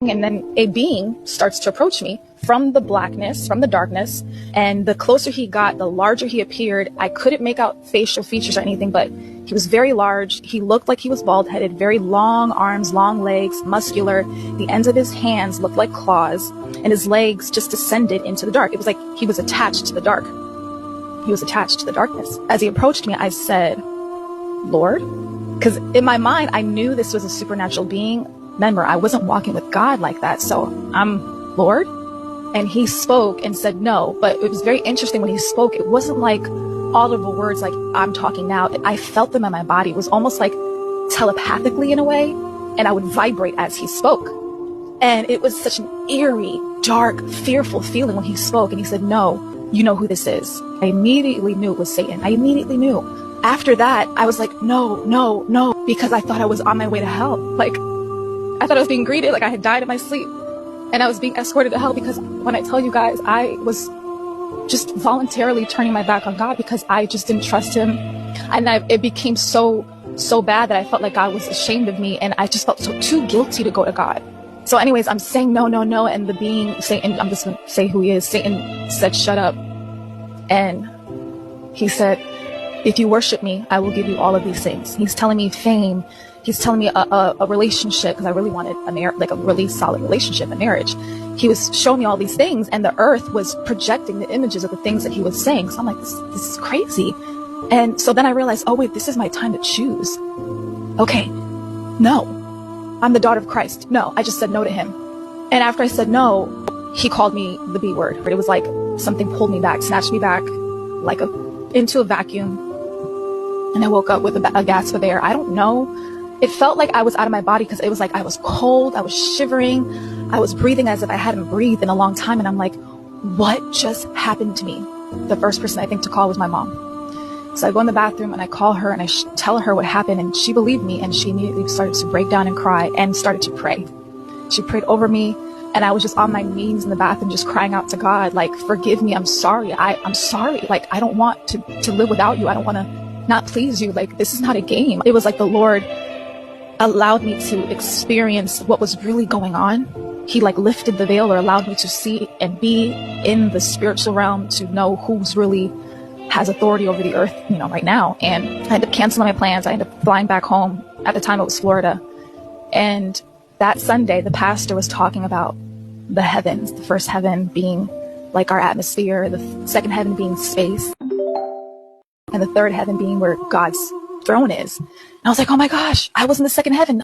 And then a being starts to approach me from the blackness, from the darkness. And the closer he got, the larger he appeared. I couldn't make out facial features or anything, but he was very large. He looked like he was bald-headed, very long arms, long legs, muscular. The ends of his hands looked like claws, and his legs just descended into the dark. It was like he was attached to the dark. He was attached to the darkness. As he approached me, I said, "Lord?" Because in my mind, I knew this was a supernatural being. Remember, I wasn't walking with God like that, so I'm Lord. And he spoke and said no, but it was very interesting when he spoke. It wasn't like audible words like I'm talking now. I felt them in my body. It was almost like telepathically in a way, and I would vibrate as he spoke. And it was such an eerie, dark, fearful feeling when he spoke, and he said, "No, you know who this is." I immediately knew it was Satan. I immediately knew. After that, I was like, no, no, no, because I thought I was on my way to hell. Like, I thought I was being greeted like I had died in my sleep, and I was being escorted to hell, because when I tell you guys, I was just voluntarily turning my back on God because I just didn't trust him. And it became so bad that I felt like God was ashamed of me, and I just felt too guilty to go to God. So anyways, I'm saying no, no, no, and the being, Satan, I'm just going to say who he is, Satan said, "Shut up." And he said, "If you worship me, I will give you all of these things." He's telling me fame. He's telling me a relationship, because I really wanted a really solid relationship, a marriage. He was showing me all these things, and the earth was projecting the images of the things that he was saying. So I'm like, this is crazy. And so then I realized, oh wait, this is my time to choose. Okay, no, I'm the daughter of Christ. No, I just said no to him. And after I said no, he called me the B word. But it was like something pulled me back, snatched me back, like into a vacuum. And I woke up with a gasp of air. I don't know. It felt like I was out of my body, because it was like I was cold, I was shivering, I was breathing as if I hadn't breathed in a long time. And I'm like, what just happened to me? The first person I think to call was my mom. So I go in the bathroom and I call her and I tell her what happened, and she believed me, and she immediately started to break down and cry and started to pray. She prayed over me, and I was just on my knees in the bathroom just crying out to God, like, "Forgive me, I'm sorry, I'm sorry, like, I don't want to live without you, I don't want to not please you, like, this is not a game." It was like the Lord allowed me to experience what was really going on. He like lifted the veil, or allowed me to see and be in the spiritual realm, to know who's really has authority over the earth, right now. And I ended up canceling my plans. I ended up flying back home. At the time it was Florida. And that Sunday, the pastor was talking about the heavens, the first heaven being like our atmosphere, the second heaven being space, and the third heaven being where God's throne is. And I was like, oh my gosh, I was in the second heaven.